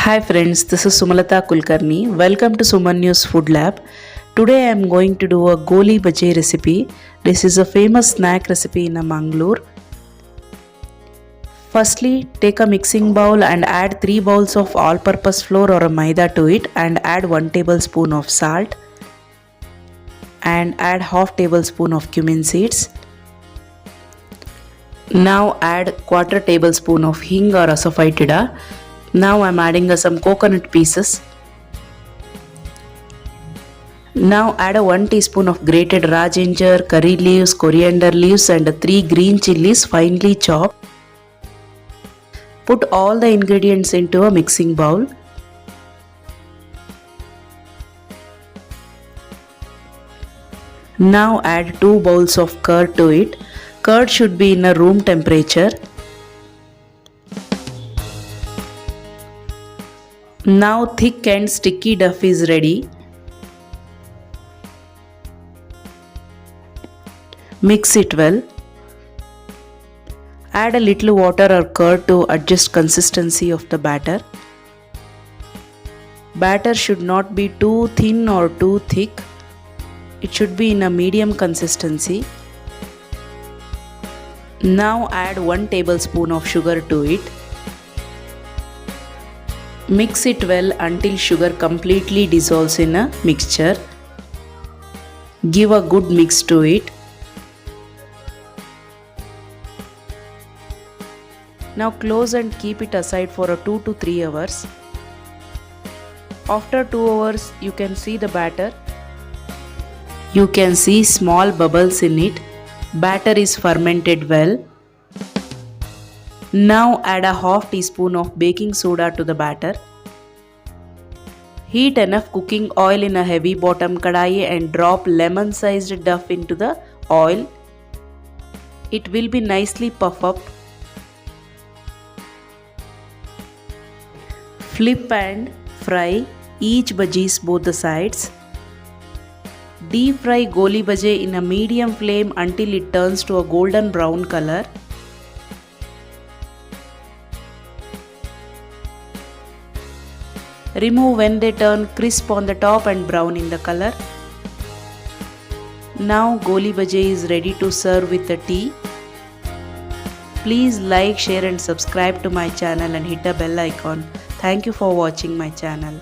Hi friends, this is Sumalata Kulkarni. Welcome to Sumanyu'z Food Lab. Today I am going to do a Goli Baje recipe. This is a famous snack recipe in Mangalore. Firstly, take a mixing bowl and add 3 bowls of all-purpose flour or a maida to it and add 1 tablespoon of salt and add half tablespoon of cumin seeds. Now add quarter tablespoon of hing or asafoetida. Now I am adding some coconut pieces. Now add a 1 teaspoon of grated raw ginger, curry leaves, coriander leaves and 3 green chilies finely chopped. Put all the ingredients into a mixing bowl. Now add 2 bowls of curd to it. Curd should be in a room temperature. Now thick and sticky dough is ready. Mix it well. Add a little water or curd to adjust consistency of the batter. Batter should not be too thin or too thick. It should be in a medium consistency. Now add 1 tablespoon of sugar to it. Mix it well until sugar completely dissolves in a mixture. Give a good mix to it. Now close and keep it aside for 2 to 3 hours. After 2 hours, you can see the batter. You can see small bubbles in it. Batter is fermented well. Now add a half teaspoon of baking soda to the batter. Heat enough cooking oil in a heavy bottom kadai and drop lemon sized dough into the oil. It will be nicely puffed up. Flip and fry each bhajis both the sides. Deep fry Goli Baje in a medium flame until it turns to a golden brown color. Remove when they turn crisp on the top and brown in the color. Now Goli Baje is ready to serve with the tea. Please like, share and subscribe to my channel and hit the bell icon. Thank you for watching my channel.